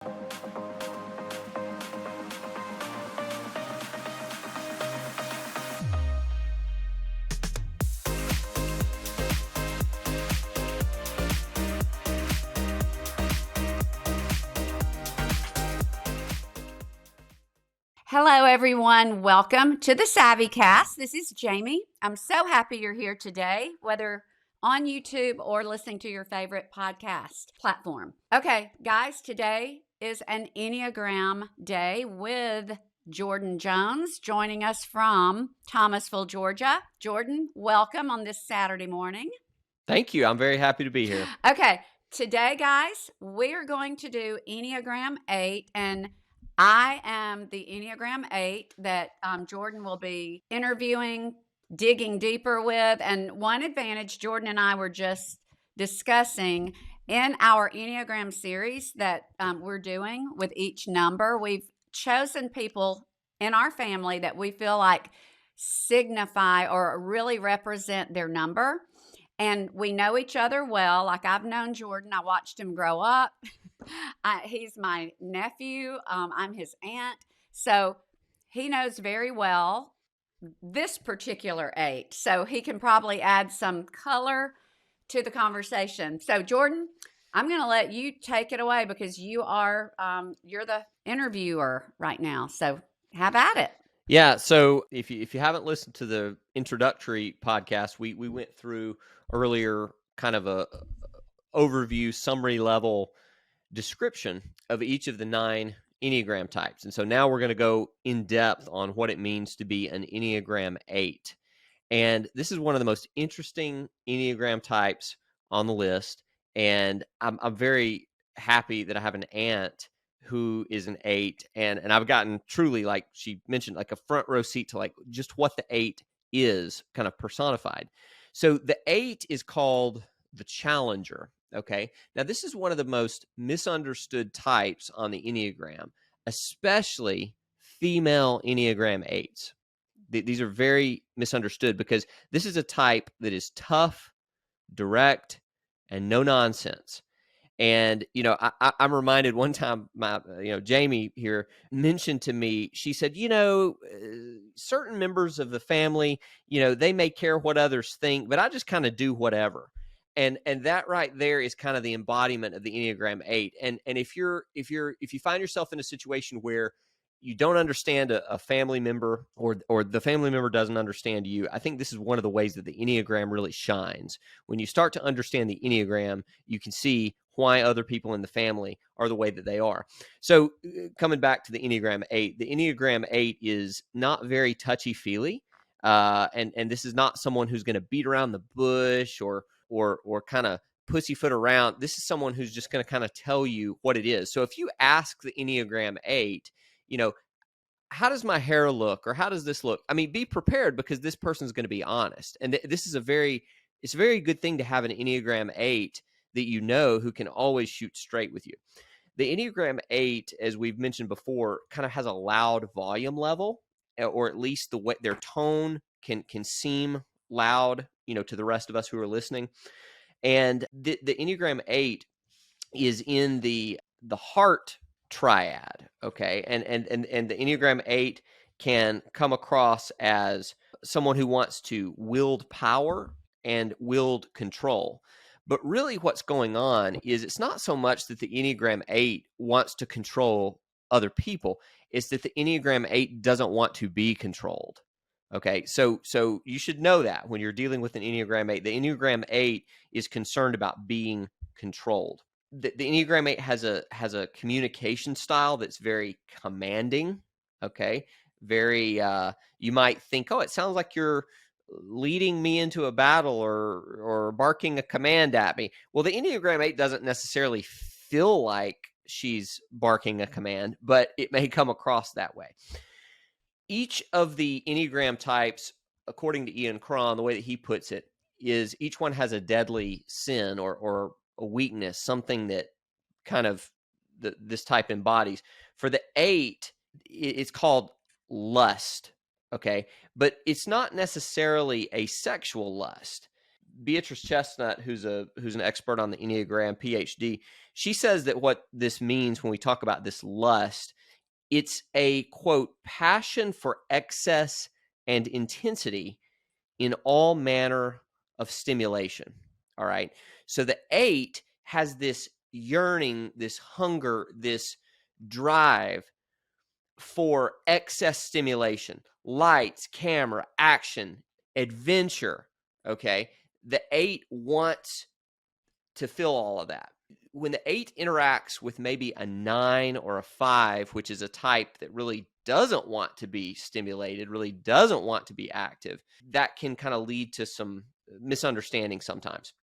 Hello, everyone. Welcome to the Savvy Cast. This is Jamie. I'm so happy you're here today, whether on YouTube or listening to your favorite podcast platform. Okay, guys, today is an Enneagram day with Jordan Jones joining us from Thomasville, Georgia. Jordan, welcome on this Saturday morning. Thank you. I'm very happy to be here. Okay, today, guys, we're going to do Enneagram 8, and I am the Enneagram 8 that Jordan will be interviewing, digging deeper with. And one advantage Jordan and I were just discussing in our Enneagram series that we're doing with each number, we've chosen people in our family that we feel like signify or really represent their number. And we know each other well. Like, I've known Jordan. I watched him grow up. He's my nephew. I'm his aunt. So he knows very well this particular 8. So he can probably add some color to the conversation. So Jordan, I'm going to let you take it away because you are you're the interviewer right now. So have at it. Yeah. So if you haven't listened to the introductory podcast, we went through earlier kind of a overview summary level description of each of the 9 Enneagram types. And so now we're going to go in depth on what it means to be an Enneagram 8. And this is one of the most interesting Enneagram types on the list. And I'm very happy that I have an aunt who is an 8. And I've gotten truly, like she mentioned, like a front row seat to like just what the 8 is kind of personified. So the 8 is called the challenger. Okay. Now, this is one of the most misunderstood types on the Enneagram, especially female Enneagram 8s. These are very misunderstood because this is a type that is tough, direct, and no nonsense. And, I'm reminded one time Jamie here mentioned to me, she said, certain members of the family, they may care what others think, but I just kind of do whatever. And that right there is kind of the embodiment of the Enneagram 8. And if you find yourself in a situation where you don't understand a family member or the family member doesn't understand you, I think this is one of the ways that the Enneagram really shines. When you start to understand the Enneagram, you can see why other people in the family are the way that they are. So coming back to the Enneagram 8, the Enneagram 8 is not very touchy-feely. And this is not someone who's going to beat around the bush or kind of pussyfoot around. This is someone who's just going to kind of tell you what it is. So if you ask the Enneagram 8, how does my hair look or how does this look? I mean, be prepared because this person's going to be honest. And this is it's a very good thing to have an Enneagram 8 that who can always shoot straight with you. The Enneagram 8, as we've mentioned before, kind of has a loud volume level, or at least the way their tone can seem loud, to the rest of us who are listening. And the Enneagram 8 is in the heart triad, okay? And the Enneagram 8 can come across as someone who wants to wield power and wield control. But really what's going on is it's not so much that the Enneagram 8 wants to control other people. It's that the Enneagram 8 doesn't want to be controlled. Okay, so you should know that when you're dealing with an Enneagram 8, the Enneagram 8 is concerned about being controlled. The Enneagram 8 has a communication style that's very commanding. Okay, very. You might think, oh, it sounds like you're leading me into a battle or barking a command at me. Well, the Enneagram 8 doesn't necessarily feel like she's barking a command, but it may come across that way. Each of the Enneagram types, according to Ian Cron, the way that he puts it, is each one has a deadly sin or a weakness, something that kind of this type embodies. For the 8, it's called lust, okay? But it's not necessarily a sexual lust. Beatrice Chestnut, who's an expert on the Enneagram, PhD, she says that what this means when we talk about this lust, it's a, quote, passion for excess and intensity in all manner of stimulation. All right. So the 8 has this yearning, this hunger, this drive for excess stimulation, lights, camera, action, adventure. Okay. The 8 wants to feel all of that. When the 8 interacts with maybe a 9 or a 5, which is a type that really doesn't want to be stimulated, really doesn't want to be active, that can kind of lead to some misunderstanding sometimes.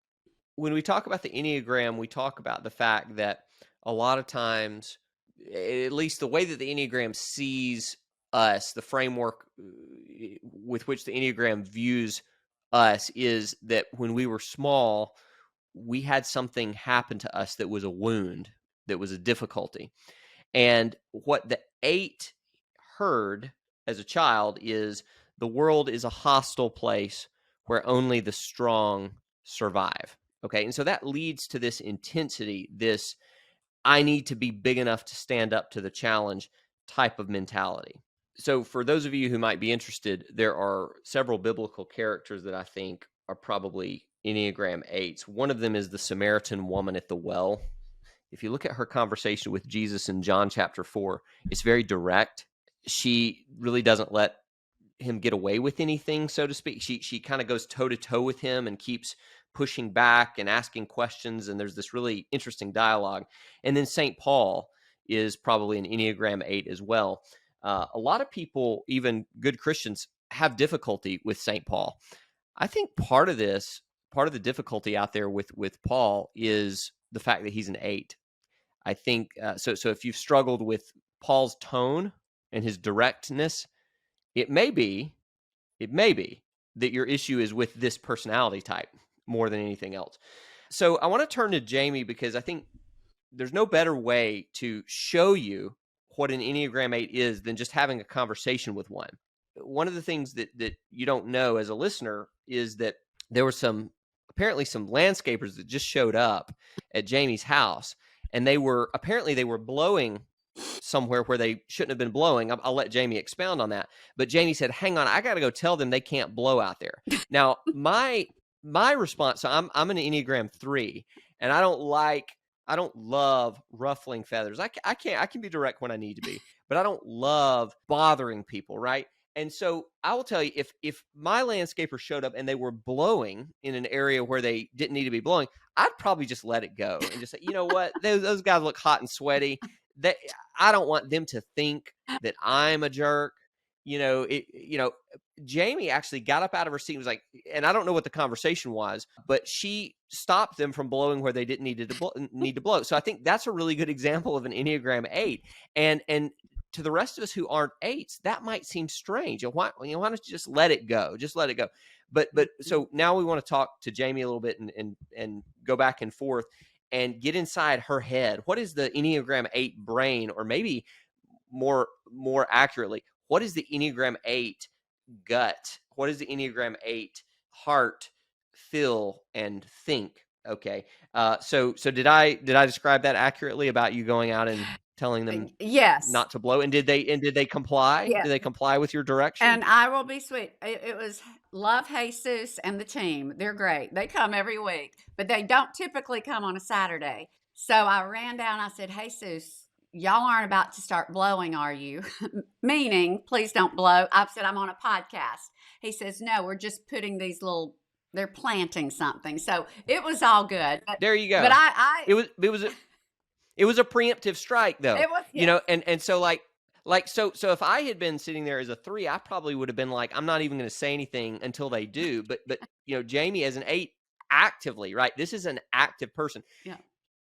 When we talk about the Enneagram, we talk about the fact that a lot of times, at least the way that the Enneagram sees us, the framework with which the Enneagram views us, is that when we were small, we had something happen to us that was a wound, that was a difficulty. And what the 8 heard as a child is the world is a hostile place where only the strong survive. Okay. And so that leads to this intensity, this I need to be big enough to stand up to the challenge type of mentality. So for those of you who might be interested, there are several biblical characters that I think are probably Enneagram 8s. One of them is the Samaritan woman at the well. If you look at her conversation with Jesus in John chapter 4, it's very direct. She really doesn't let him get away with anything, so to speak. She kind of goes toe to toe with him and keeps pushing back and asking questions. And there's this really interesting dialogue. And then St. Paul is probably an Enneagram 8 as well. A lot of people, even good Christians, have difficulty with St. Paul. I think part of the difficulty out there with Paul is the fact that he's an 8. I think so if you've struggled with Paul's tone and his directness, it may be that your issue is with this personality type more than anything else. So I want to turn to Jamie, because I think there's no better way to show you what an Enneagram 8 is than just having a conversation with one. One of the things that you don't know as a listener is that there were apparently some landscapers that just showed up at Jamie's house, and they were blowing somewhere where they shouldn't have been blowing. I'll let Jamie expound on that. But Jamie said, hang on, I got to go tell them they can't blow out there. Now, my response, so I'm an Enneagram 3, and I don't love ruffling feathers. I can be direct when I need to be, but I don't love bothering people, right? And so I will tell you, if my landscaper showed up and they were blowing in an area where they didn't need to be blowing, I'd probably just let it go and just say, you know what, those guys look hot and sweaty. I don't want them to think that I'm a jerk. Jamie actually got up out of her seat and was like, and I don't know what the conversation was, but she stopped them from blowing where they didn't need to blow. So I think that's a really good example of an Enneagram 8. And to the rest of us who aren't 8s, that might seem strange. Why don't you just let it go? Just let it go. But so now we want to talk to Jamie a little bit and go back and forth and get inside her head. What is the Enneagram 8 brain, or maybe more accurately, what is the Enneagram 8 gut? What is the Enneagram 8 heart feel and think? Okay. So did I describe that accurately about you going out and telling them yes not to blow? And did they comply? yeah Did they comply with your direction? And I will be sweet. It was love Jesus and the team. They're great. They come every week, but they don't typically come on a Saturday. So I ran down. I said, Jesus, y'all aren't about to start blowing, are you? Meaning, please don't blow. I said, I'm on a podcast. He says, no, we're just putting they're planting something. So it was all good. There you go. But it was a preemptive strike, though. It was, and so so if I had been sitting there as a 3, I probably would have been like, I'm not even going to say anything until they do. But Jamie as an 8, actively, right? This is an active person. Yeah.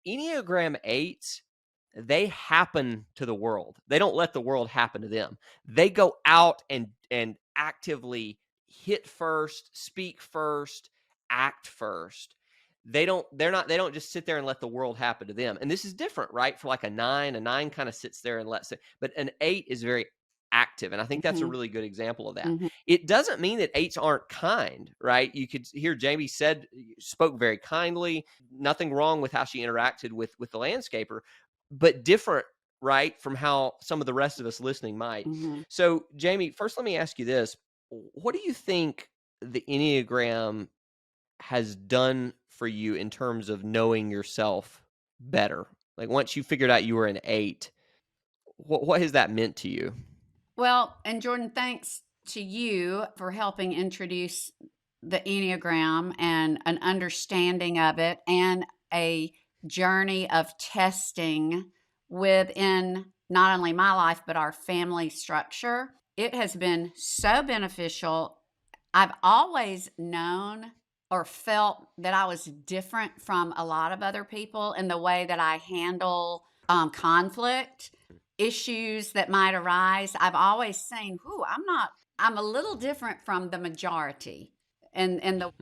Enneagram 8s, they happen to the world. They don't let the world happen to them. They go out and actively hit first, speak first, act first. They don't just sit there and let the world happen to them. And this is different, right? For like a 9 kind of sits there and lets it, but an 8 is very active. And I think that's a Mhm. really good example of that. Mhm. It doesn't mean that eights aren't kind, right? You could hear Jamie spoke very kindly, nothing wrong with how she interacted with the landscaper, but different, right, from how some of the rest of us listening might. Mhm. So, Jamie, first let me ask you this. What do you think the Enneagram has done for you in terms of knowing yourself better? Like once you figured out you were an eight, what has that meant to you? Well, and Jordan, thanks to you for helping introduce the Enneagram and an understanding of it and a journey of testing within not only my life, but our family structure. It has been so beneficial. I've always known or felt that I was different from a lot of other people in the way that I handle conflict, issues that might arise. I've always seen, I'm a little different from the majority in that.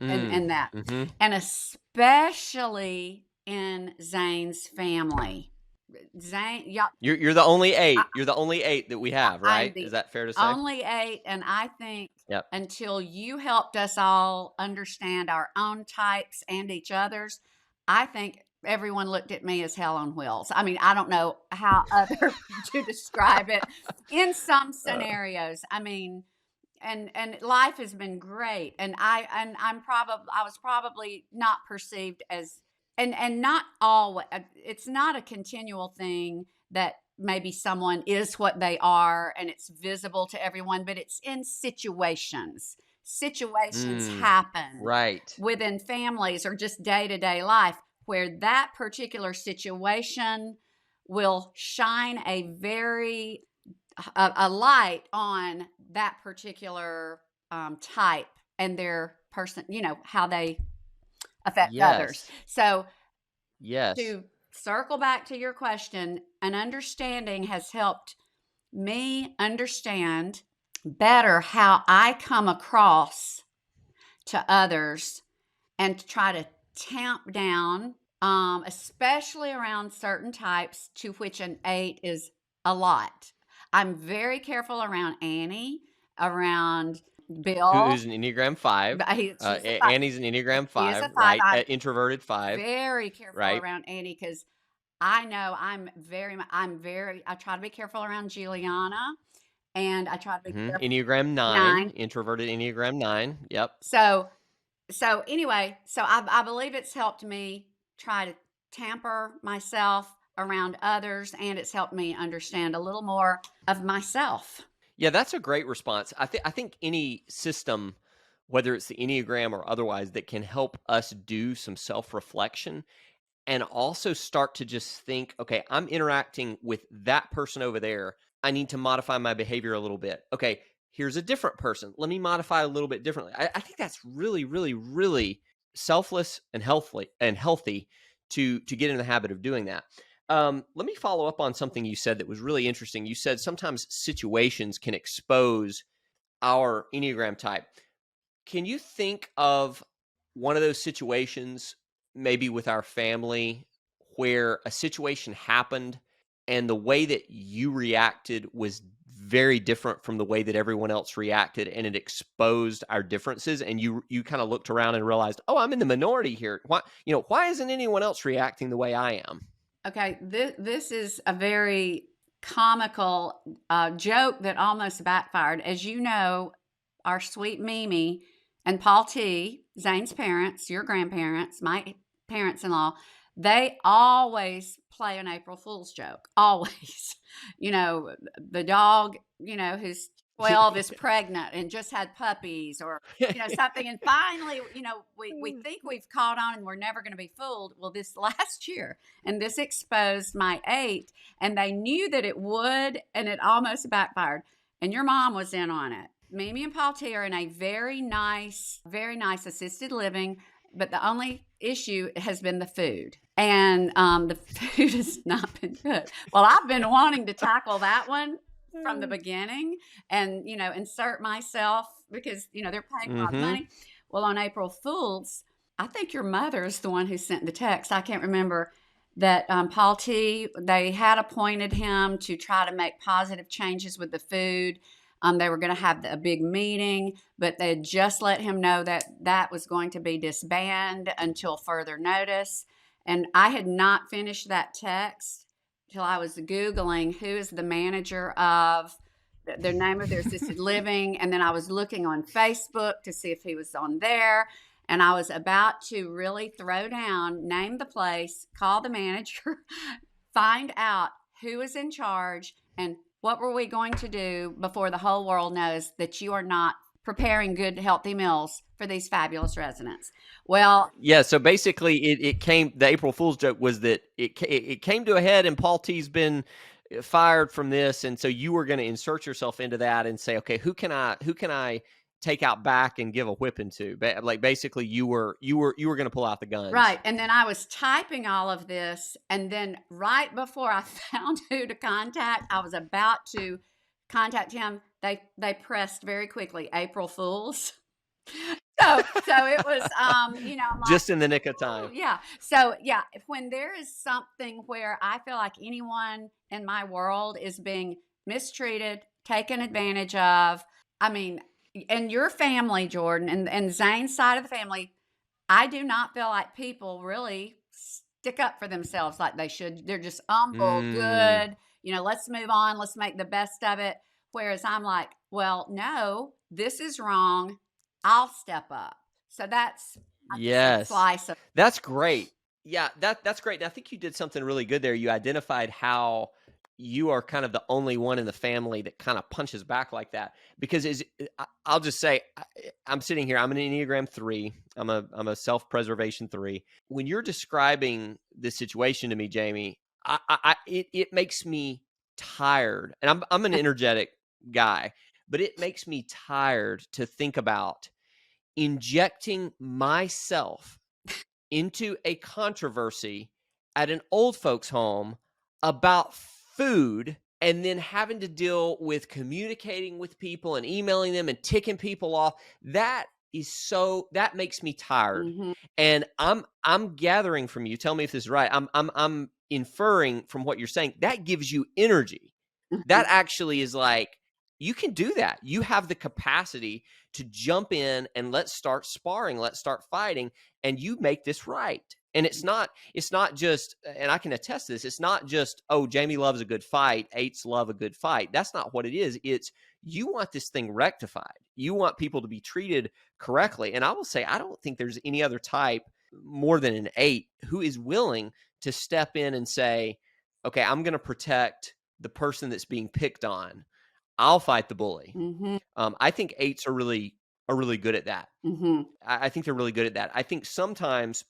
Mm-hmm. And especially in Zane's family. Zane, y'all, You're the only I, eight. You're the only eight that we have, I'm right? Is the that fair to say? only eight, and I think Yep. until you helped us all understand our own types and each other's, I think everyone looked at me as hell on wheels. I mean, I don't know how other to describe it in some Uh, scenarios. I mean, and life has been great, and I was probably not perceived as, and not always, it's not a continual thing that maybe someone is what they are and it's visible to everyone, but it's in situations happen right. within families or just day-to-day life where that particular situation will shine a light on that particular type and their person, how they affect others. Yes. So Yes. to circle back to your question, an understanding has helped me understand better how I come across to others and to try to tamp down, especially around certain types to which an eight is a lot. I'm very careful around Annie, around Bill. Who's an Enneagram 5. She's a five. Annie's an Enneagram She is 5, a five. right? I'm Introverted 5, very careful right? around Annie because I know I try to be careful around Juliana, and I try to be Mm-hmm. careful. Enneagram 9, 9. introverted Enneagram 9. Yep. So anyway, I believe it's helped me try to tamper myself around others, and it's helped me understand a little more of myself. Yeah, that's a great response. I think any system, whether it's the Enneagram or otherwise, that can help us do some self-reflection and also start to just think, okay, I'm interacting with that person over there. I need to modify my behavior a little bit. Okay, here's a different person. Let me modify a little bit differently. I think that's really, really, really selfless and healthy to get in the habit of doing that. Let me follow up on something you said that was really interesting. You said sometimes situations can expose our Enneagram type. Can you think of one of those situations, maybe with our family, where a situation happened and the way that you reacted was very different from the way that everyone else reacted, and it exposed our differences, and you kind of looked around and realized, oh, I'm in the minority here. Why isn't anyone else reacting the way I am? Okay, this is a very comical joke that almost backfired. As you know, our sweet Mimi and Paul T, Zane's parents, your grandparents, my parents-in-law, they always play an April Fool's joke. Always. The dog, who's 12 is pregnant and just had puppies or something. And finally, we think we've caught on and we're never going to be fooled. Well, this last year, and this exposed my eight, and they knew that it would, and it almost backfired. And your mom was in on it. Mimi and Paul T are in a very nice assisted living, but the only issue has been the food. And the food has not been good. Well, I've been wanting to tackle that one from the beginning and, insert myself because, they're paying a lot of Mm-hmm. money. Well, on April Fool's, I think your mother is the one who sent the text. I can't remember. that Paul T, they had appointed him to try to make positive changes with the food. They were going to have a big meeting, but they just let him know that that was going to be disbanded until further notice. And I had not finished that text till I was Googling who is the manager of their name of their assisted living. And then I was looking on Facebook to see if he was on there. And I was about to really throw down, name the place, call the manager, find out who is in charge, and what were we going to do before the whole world knows that you are not preparing good, healthy meals for these fabulous residents. Well, Yeah, so basically it came, the April Fool's joke was that it came to a head and Paul T's been fired from this, and so you were going to insert yourself into that and say, okay, who can I take out back and give a whipping to? Like basically you were going to pull out the guns. right. And then I was typing all of this, and then right before I found who to contact, I was about to contact him. They pressed very quickly, April Fools. So it was, I'm like, Just in the nick of time. yeah. So yeah, when there is something where I feel like anyone in my world is being mistreated, taken advantage of, I mean, and your family, Jordan, and Zane's side of the family, I do not feel like people really stick up for themselves like they should. They're just humble, good, let's move on, let's make the best of it. Whereas I'm like, well, no, this is wrong. I'll step up. So that's Yes. a slice of. That's great. Yeah, that's great. And I think you did something really good there. You identified how you are kind of the only one in the family that kind of punches back like that. Because I'll just say, I'm sitting here, I'm an Enneagram 3. I'm a self-preservation 3. When you're describing this situation to me, Jamie, it makes me tired. And I'm an energetic guy, but it makes me tired to think about injecting myself into a controversy at an old folks home about food, and then having to deal with communicating with people and emailing them and ticking people off. That makes me tired. Mhm. And I'm gathering from you, tell me if this is right, I'm inferring from what you're saying, that gives you energy. That actually is like, you can do that. You have the capacity to jump in and let's start sparring, let's start fighting, and you make this right. And it's not just, and I can attest to this, it's not just, oh, Jamie loves a good fight, eights love a good fight. That's not what it is. It's, you want this thing rectified. You want people to be treated correctly. And I will say, I don't think there's any other type more than an 8 who is willing to step in and say, okay, I'm going to protect the person that's being picked on. I'll fight the bully. Mhm. I think 8s are really good at that. Mhm. I think they're really good at that. I think sometimes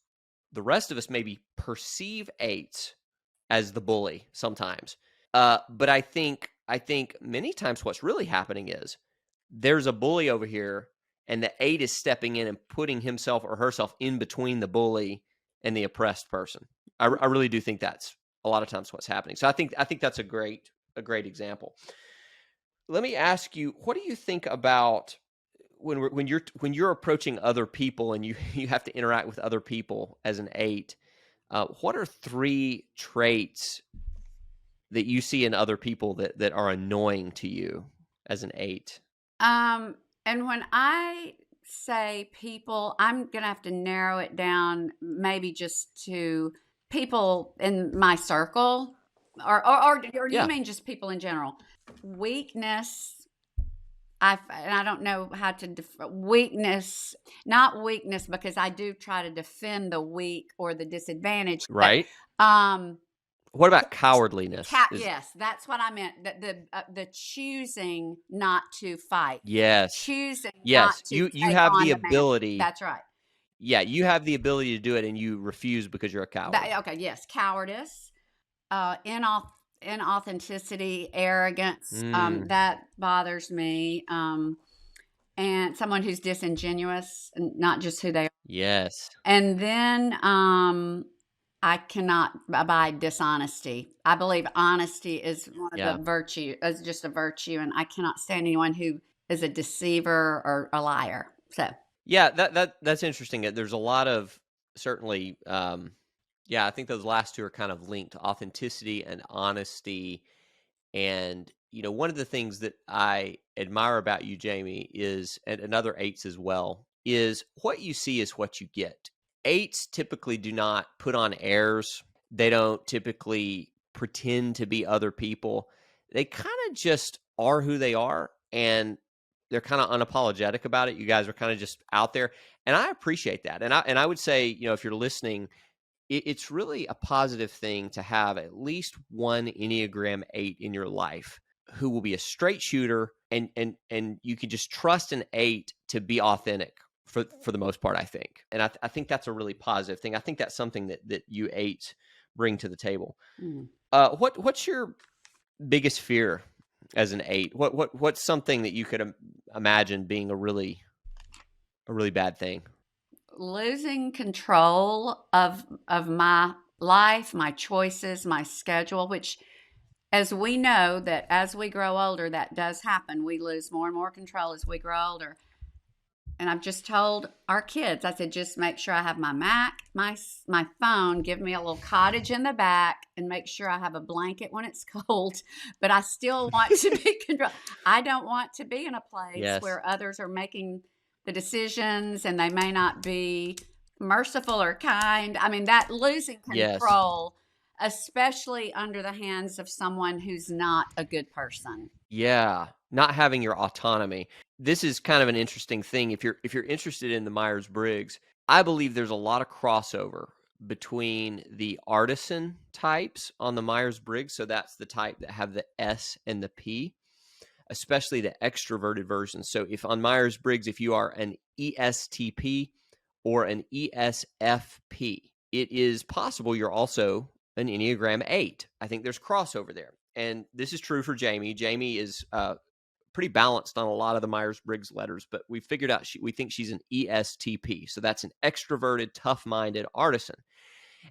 the rest of us maybe perceive 8s as the bully sometimes. But I think many times what's really happening is there's a bully over here, and the 8 is stepping in and putting himself or herself in between the bully and the oppressed person. I really do think that's a lot of times what's happening. So I think that's a great example. Let me ask you, what do you think about when you're approaching other people and you have to interact with other people as an 8? What are 3 traits that you see in other people that are annoying to you as an 8? And when I say people, I'm gonna have to narrow it down, maybe just to people in my circle, or do Yeah. you mean just people in general? Weakness. And I don't know how to weakness, not weakness, because I do try to defend the weak or the disadvantaged. Right. But, What about cowardliness? yes, that's what I meant. The choosing not to fight. Yes. Choosing not Yes. to You take have on the man. ability. That's right. Yeah, you have the ability to do it, and you refuse because you're a coward. Okay, yes, cowardice, inauthenticity, arrogance. That bothers me. And someone who's disingenuous and not just who they are. Yes. And then I cannot abide dishonesty. I believe honesty is one of the virtue, is just a virtue, and I cannot stand anyone who is a deceiver or a liar. So yeah, that's interesting. There's a lot of certainly Yeah, I think those last two are kind of linked, authenticity and honesty. And, one of the things that I admire about you, Jamie, is, and other eights as well, is what you see is what you get. Eights typically do not put on airs. They don't typically pretend to be other people. They kind of just are who they are, and they're kind of unapologetic about it. You guys are kind of just out there, and I appreciate that. And I would say, if you're listening, it's really a positive thing to have at least one Enneagram 8 in your life who will be a straight shooter, and you can just trust an 8 to be authentic for the most part, I think. And I think that's a really positive thing. I think that's something that you 8 bring to the table. Mm. What's your biggest fear as an 8? What's something that you could imagine being a really bad thing? Losing control of my life, my choices, my schedule, which, as we know, that as we grow older, that does happen. We lose more and more control as we grow older. And I've just told our kids, I said, just make sure I have my Mac, my phone, give me a little cottage in the back, and make sure I have a blanket when it's cold. But I still want to be controlled. I don't want to be in a place Yes. where others are making the decisions and they may not be merciful or kind. I mean, that losing Yes. control, especially under the hands of someone who's not a good person. Yeah, not having your autonomy. This is kind of an interesting thing. If you're interested in the Myers-Briggs, I believe there's a lot of crossover between the artisan types on the Myers-Briggs. So that's the type that have the S and the P, especially the extroverted version. So if on Myers-Briggs, if you are an ESTP or an ESFP, it is possible you're also an Enneagram 8. I think there's crossover there. And this is true for Jamie. Jamie is pretty balanced on a lot of the Myers-Briggs letters, but we figured out we think she's an ESTP. So that's an extroverted, tough-minded artisan.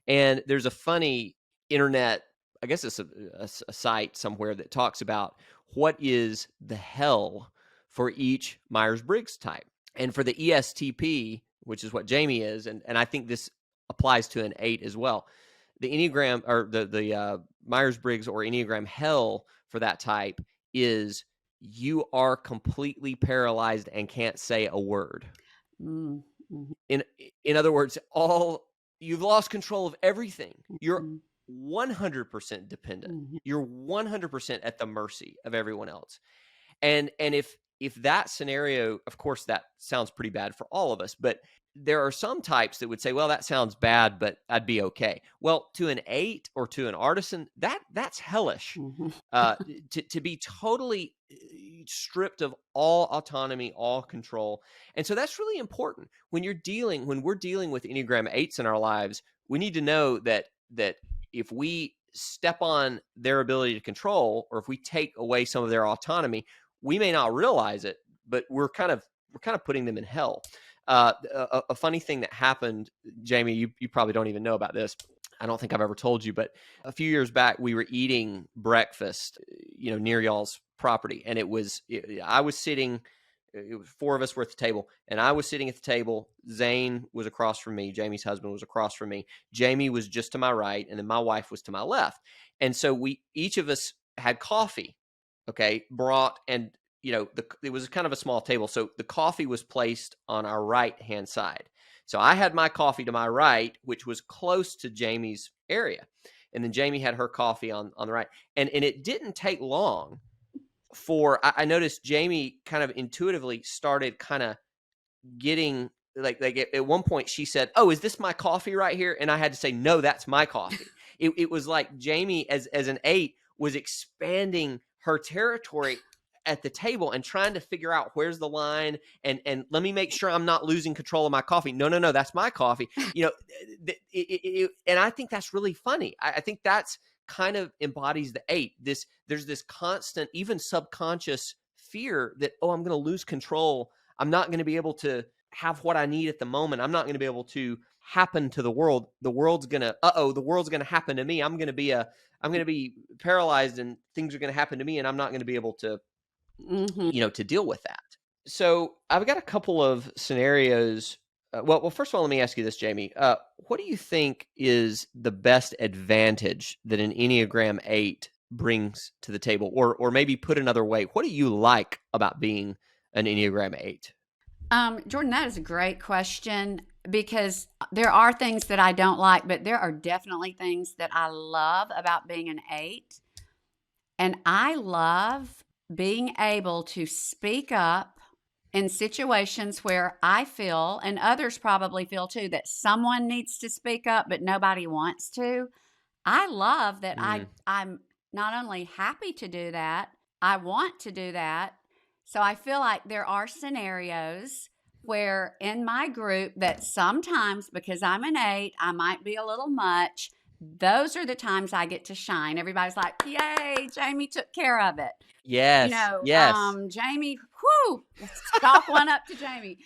And there's a funny internet, I guess it's a site somewhere that talks about what is the hell for each Myers-Briggs type. And for the ESTP, which is what Jamie is, and I think this applies to an 8 as well, the Enneagram or the Myers-Briggs or Enneagram hell for that type is you are completely paralyzed and can't say a word. Mm-hmm. In other words, you've lost control of everything. You're Mm-hmm. 100% dependent. Mm-hmm. You're 100% at the mercy of everyone else. And if that scenario, of course, that sounds pretty bad for all of us, but there are some types that would say, well, that sounds bad, but I'd be okay. Well, to an 8 or to an artisan, that's hellish. Mm-hmm. To be totally stripped of all autonomy, all control. And so that's really important when we're dealing with Enneagram 8s in our lives. We need to know that if we step on their ability to control, or if we take away some of their autonomy, we may not realize it, but we're kind of putting them in hell. A funny thing that happened, Jamie, you probably don't even know about this. I don't think I've ever told you, but a few years back, we were eating breakfast, near y'all's property. And I was sitting, it was 4 of us were at the table, and I was sitting at the table. Zane was across from me. Jamie's husband was across from me. Jamie was just to my right, and then my wife was to my left. And so each of us had coffee, okay, brought, and it was kind of a small table. So the coffee was placed on our right-hand side. So I had my coffee to my right, which was close to Jamie's area. And then Jamie had her coffee on the right. And it didn't take long for, I noticed Jamie kind of intuitively started kind of getting, like at one point she said, "Oh, is this my coffee right here?" And I had to say, "No, that's my coffee." It was like Jamie as an 8 was expanding her territory at the table and trying to figure out where's the line, and let me make sure I'm not losing control of my coffee. No, that's my coffee. And I think that's really funny. I think that's kind of embodies the 8. There's this constant, even subconscious fear that, oh, I'm going to lose control. I'm not going to be able to have what I need at the moment. I'm not going to be able to happen to the world. The world's going to happen to me. I'm going to be paralyzed, and things are going to happen to me, and I'm not going to be able to, Mm-hmm. to deal with that. So I've got a couple of scenarios well, first of all, let me ask you this, Jamie. What do you think is the best advantage that an Enneagram 8 brings to the table? Or maybe put another way, what do you like about being an Enneagram 8? Jordan, that is a great question because there are things that I don't like, but there are definitely things that I love about being an 8. And I love being able to speak up in situations where I feel, and others probably feel too, that someone needs to speak up, but nobody wants to. I love that Mm. I'm not only happy to do that, I want to do that. So I feel like there are scenarios where in my group that sometimes because I'm an 8, I might be a little much. Those are the times I get to shine. Everybody's like, "Yay, Jamie took care of it." Yes, yes. Jamie, whoo, let's chalk one up to Jamie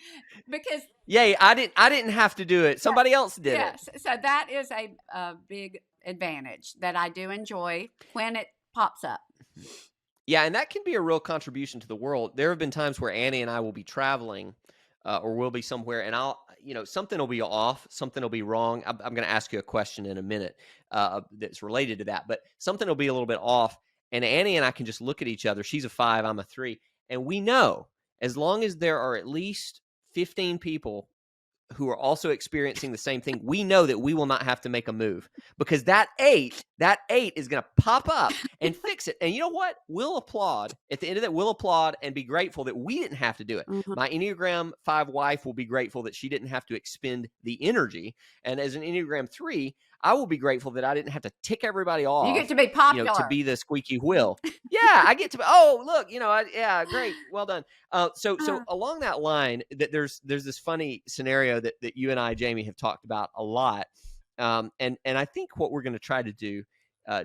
because Yay, I didn't have to do it. yeah, Somebody else did it. yes. So that is a big advantage that I do enjoy when it pops up. Yeah, and that can be a real contribution to the world. There have been times where Annie and I will be traveling, or we'll be somewhere, and something will be off, something will be wrong. I'm going to ask you a question in a minute that's related to that, but something will be a little bit off, and Annie and I can just look at each other. She's a 5, I'm a 3, and we know as long as there are at least 15 people who are also experiencing the same thing, we know that we will not have to make a move because that eight is going to pop up and fix it. And you know what? We'll applaud at the end of that. We'll applaud and be grateful that we didn't have to do it. Mm-hmm. My Enneagram 5 wife will be grateful that she didn't have to expend the energy. And as an Enneagram 3, I will be grateful that I didn't have to tick everybody off. You get to be popular. To be the squeaky wheel. Yeah, I get to be, oh, look, yeah, great. Well done. So along that line, that there's this funny scenario that you and I, Jamie, have talked about a lot. And I think what we're going to try to do,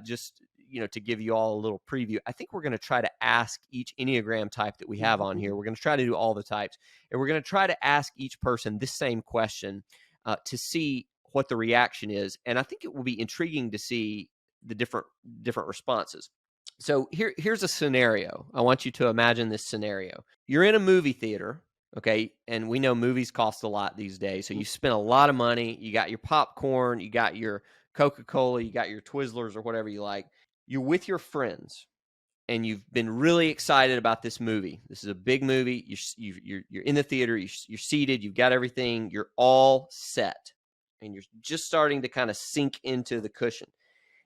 just, to give you all a little preview, I think we're going to try to ask each Enneagram type that we have on here. We're going to try to do all the types, and we're going to try to ask each person this same question to see what the reaction is. And I think it will be intriguing to see the different responses. So here's a scenario. I want you to imagine this scenario. You're in a movie theater, okay? And we know movies cost a lot these days. So you spend a lot of money. You got your popcorn, you got your Coca-Cola, you got your Twizzlers or whatever you like. You're with your friends and you've been really excited about this movie. This is a big movie. You're in the theater, you're seated, you've got everything, you're all set. And you're just starting to kind of sink into the cushion.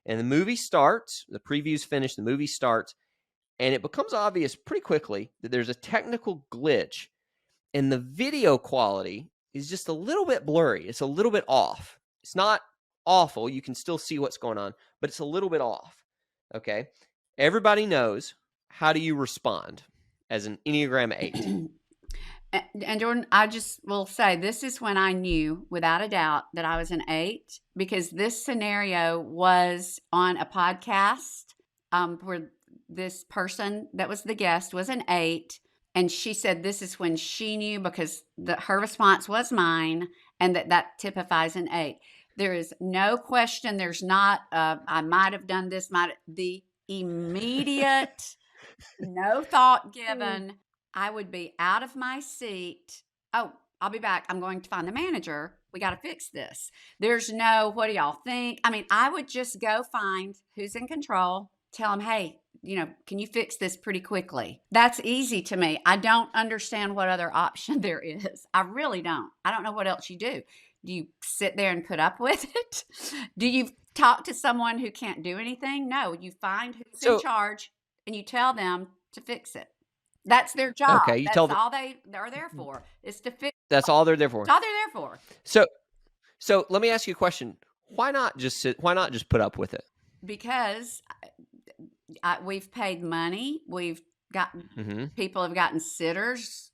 And the movie starts, the preview's finished, the movie starts, and it becomes obvious pretty quickly that there's a technical glitch, and the video quality is just a little bit blurry. It's a little bit off. It's not awful. You can still see what's going on, but it's a little bit off, okay? Everybody knows, how do you respond as an Enneagram 8? And Jordan, I just will say this is when I knew without a doubt that I was an 8 because this scenario was on a podcast where this person that was the guest was an 8. And she said this is when she knew because her response was mine and that typifies an 8. There is no question. There's not, I might have done this, the immediate, no thought given. I would be out of my seat. Oh, I'll be back. I'm going to find the manager. We got to fix this. There's no, what do y'all think? I mean, I would just go find who's in control, tell them, hey, can you fix this pretty quickly? That's easy to me. I don't understand what other option there is. I really don't. I don't know what else you do. Do you sit there and put up with it? Do you talk to someone who can't do anything? No, you find who's in charge and you tell them to fix it. That's their job. Okay, That's all they're there for is to fix. That's all they're there for. That's all they're there for. So let me ask you a question. Why not just put up with it? Because we've paid money. We've gotten people have gotten sitters,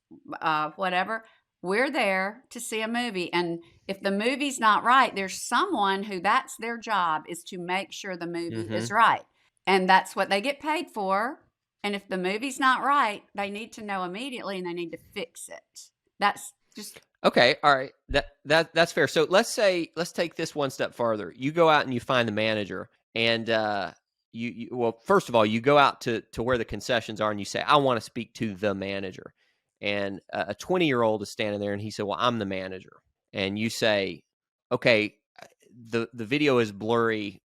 whatever. We're there to see a movie, and if the movie's not right, there's someone who that's their job is to make sure the movie is right, and that's what they get paid for. And if the movie's not right, they need to know immediately and they need to fix it. That's just okay. All right. That's fair. So let's take this one step farther. You go out and you find the manager, and well, first of all, you go out to where the concessions are and you say, I want to speak to the manager. And a 20-year-old is standing there and he said, well, I'm the manager. and you say, okay, the video is blurry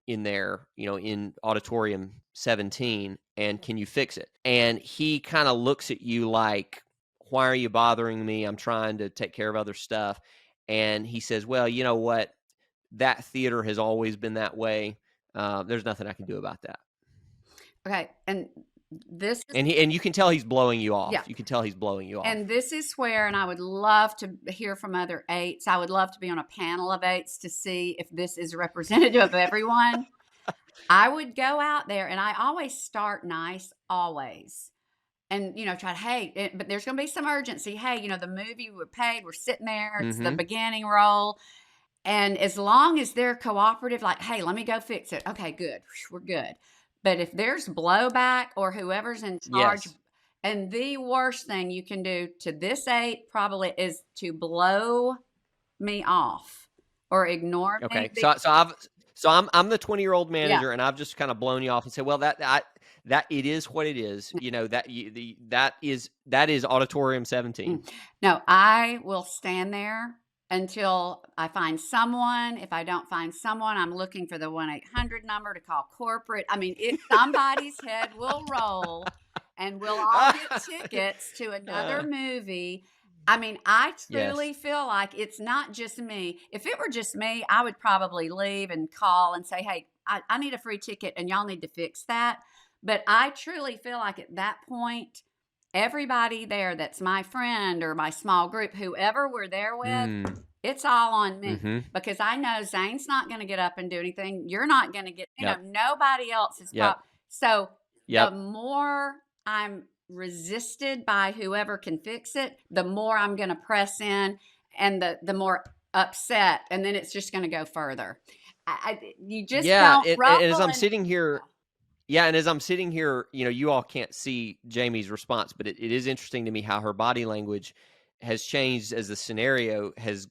in there, in auditorium 17, and can you fix it? And he kind of looks at you like, why are you bothering me? I'm trying to take care of other stuff. And he says, well, you know what? That theater has always been that way. There's nothing I can do about that. Okay. And this is, And you can tell he's blowing you off. yeah. You can tell he's blowing you off. And this is where, and I would love to hear from other eights. I would love to be on a panel of eights to see if this is representative of everyone. I would go out there, and I always start nice, always. And, try to, hey, but there's going to be some urgency. Hey, the movie we're paid, we're sitting there, it's the beginning role. And as long as they're cooperative, like, hey, let me go fix it. Okay, good. We're good. But if there's blowback or whoever's in charge, Yes. and the worst thing you can do to this eight probably is to blow me off or ignore me. Okay. I'm the 20-year-old manager, and I've just kind of blown you off and said, well, that it is what it is. That is auditorium 17. No, I will stand there until I find someone. If I don't find someone, I'm looking for the 1-800 number to call corporate. I mean, somebody's head will roll, and we'll all get tickets to another movie. I mean, I truly feel like it's not just me. If it were just me, I would probably leave and call and say, hey, I need a free ticket and y'all need to fix that. But I truly feel like at that point, everybody there that's my friend or my small group, whoever we're there with, it's all on me, because I know Zane's not going to get up and do anything. You're not going to get, nobody else is. So the more I'm resisted by whoever can fix it, the more I'm going to press in, and the more upset, and then it's just going to go further. You just don't ruffle. And as I'm sitting here, and as I'm sitting here, you all can't see Jamie's response, but it is interesting to me how her body language has changed as the scenario has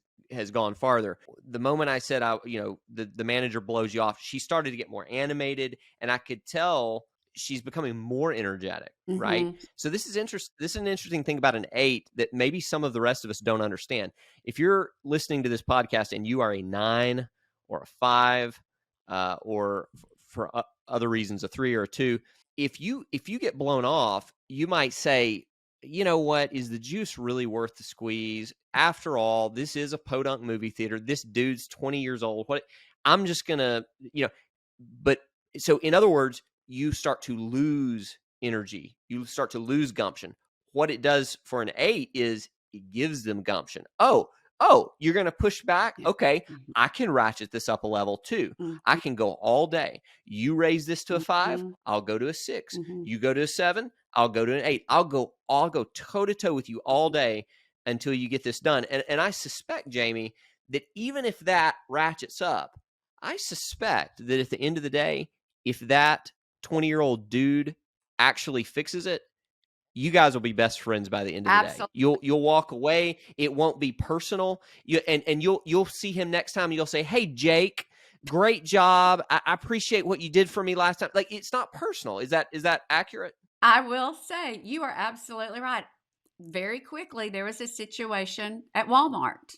gone farther. The moment I said, the manager blows you off, she started to get more animated, and I could tell she's becoming more energetic, right? So this is interesting. This is an interesting thing about an 8 that maybe some of the rest of us don't understand. If you're listening to this podcast and you are a 9 or a 5, or for other reasons, a 3 or a 2, if you get blown off, you might say, you know what, is the juice really worth the squeeze? After all, this is a podunk movie theater. This dude's 20 years old. What? I'm just gonna, but so in other words, you start to lose energy. You start to lose gumption. What it does for an 8 is it gives them gumption. Oh, you're going to push back? Okay, I can ratchet this up a level too. I can go all day. You raise this to a 5, I'll go to a 6. You go to a 7, I'll go to an 8. I'll go toe to toe with you all day until you get this done. And I suspect, Jamie, that even if that ratchets up, I suspect that at the end of the day, if that 20-year-old dude actually fixes it, you guys will be best friends by the end of the day. You'll walk away. It won't be personal. You'll see him next time, and you'll say, "Hey, Jake, great job. I appreciate what you did for me last time." Like, it's not personal. Is that accurate? I will say you are absolutely right. Very quickly, there was a situation at Walmart,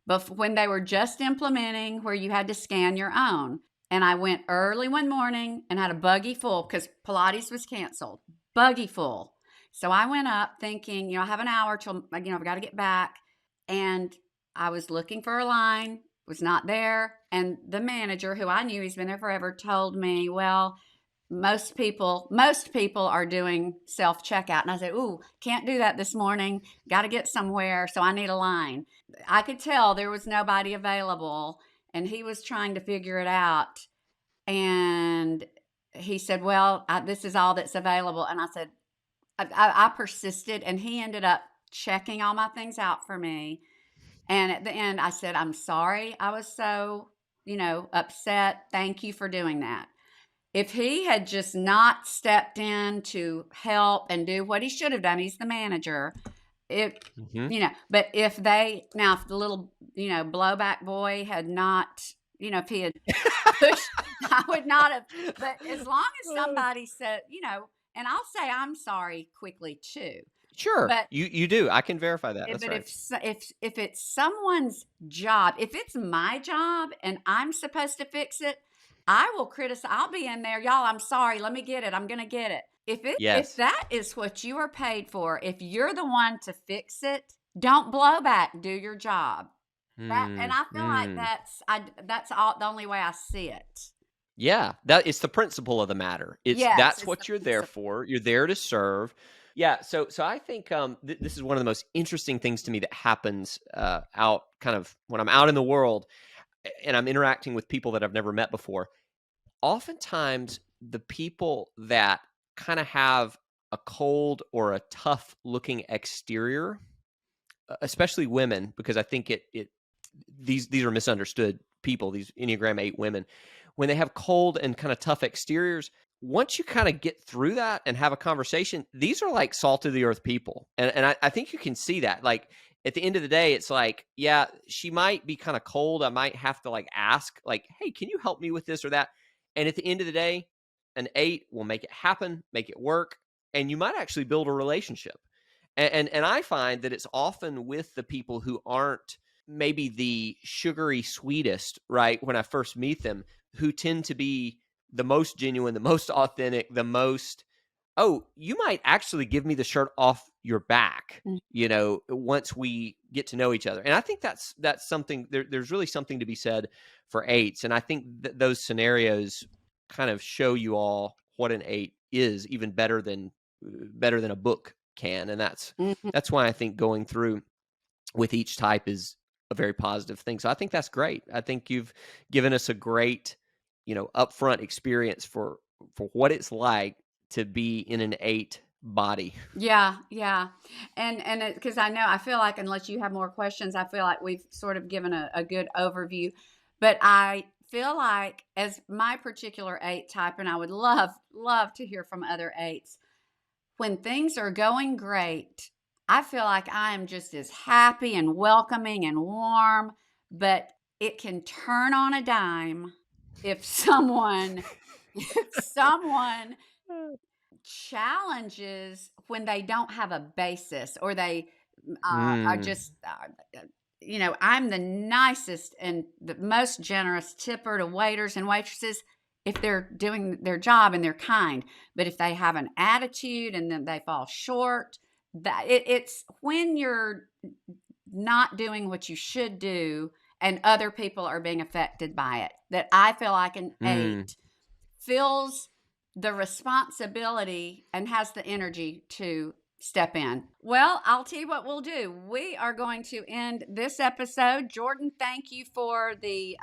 but when they were just implementing where you had to scan your own. And I went early one morning and had a buggy full because Pilates was canceled. Buggy full. So I went up thinking, I have an hour till, I've got to get back. And I was looking for a line, was not there. And the manager, who I knew, he's been there forever, told me, well, most people are doing self-checkout. And I said, ooh, can't do that this morning. Got to get somewhere. So I need a line. I could tell there was nobody available. And he was trying to figure it out. And he said, well, this is all that's available. And I said, I persisted. And he ended up checking all my things out for me. And at the end, I said, I'm sorry. I was so, upset. Thank you for doing that. If he had just not stepped in to help and do what he should have done, he's the manager. But if if the little, blowback boy had not, if he had pushed, I would not have. But as long as somebody said, and I'll say I'm sorry quickly too. Sure, But you do. I can verify that. That's but right. if it's someone's job, if it's my job and I'm supposed to fix it, I will criticize. I'll be in there, y'all. I'm sorry. Let me get it. I'm gonna get it. If Yes. that is what you are paid for, if you're the one to fix it, don't blow back. Do your job. That and Mm, I feel like mm. that's all the only way I see it. Yeah, that it's the principle of the matter. Yes, That's it's the what you're there principle. for. You're there to serve. Yeah, so I think this is one of the most interesting things to me that happens out kind of when I'm out in the world and I'm interacting with people that I've never met before. Oftentimes, the people that kind of have a cold or a tough looking exterior, especially women, because I think it these are misunderstood people, these Enneagram 8 women, when they have cold and kind of tough exteriors, once you kind of get through that and have a conversation, these are like salt of the earth people. And I think you can see that. Like at the end of the day, it's like, yeah, she might be kind of cold. I might have to like ask, like, hey, can you help me with this or that? And at the end of the day, an 8 will make it happen, make it work, and you might actually build a relationship. And I find that it's often with the people who aren't maybe the sugary sweetest, right? When I first meet them, who tend to be the most genuine, the most authentic, the most, oh, you might actually give me the shirt off your back, Mm. once we get to know each other. And I think that's something, there's really something to be said for 8s. And I think those scenarios kind of show you all what an 8 is, even better than a book can. And Mhm. that's why I think going through with each type is a very positive thing. So I think that's great. I think you've given us a great, upfront experience for what it's like to be in an 8 body. Yeah, yeah. And because I feel like unless you have more questions, I feel like we've sort of given a good overview. But I feel like as my particular 8 type, and I would love to hear from other 8s, when things are going great, I feel like I am just as happy and welcoming and warm, but it can turn on a dime if someone if someone challenges when they don't have a basis or they are Mm, just I'm the nicest and the most generous tipper to waiters and waitresses if they're doing their job and they're kind, but if they have an attitude and then they fall short, it's when you're not doing what you should do and other people are being affected by it that I feel like an mm. 8 feels the responsibility and has the energy to step in. Well, I'll tell you what we'll do. We are going to end this episode. Jordan, thank you for the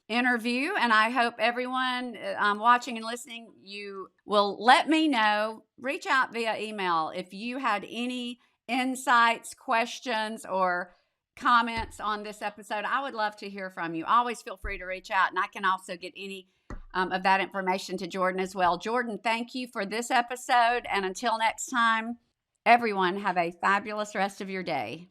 interview. And I hope everyone watching and listening, you will let me know. Reach out via email if you had any insights, questions, or comments on this episode. I would love to hear from you. Always feel free to reach out, and I can also get any of that information to Jordan as well. Jordan, thank you for this episode. And until next time, everyone, have a fabulous rest of your day.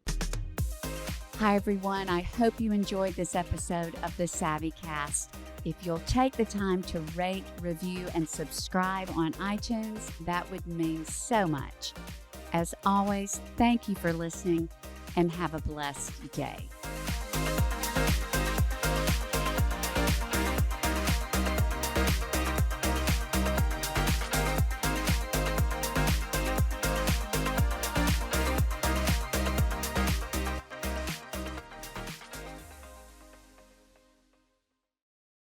Hi, everyone. I hope you enjoyed this episode of the Savvy Cast. If you'll take the time to rate, review, and subscribe on iTunes, that would mean so much. As always, thank you for listening and have a blessed day.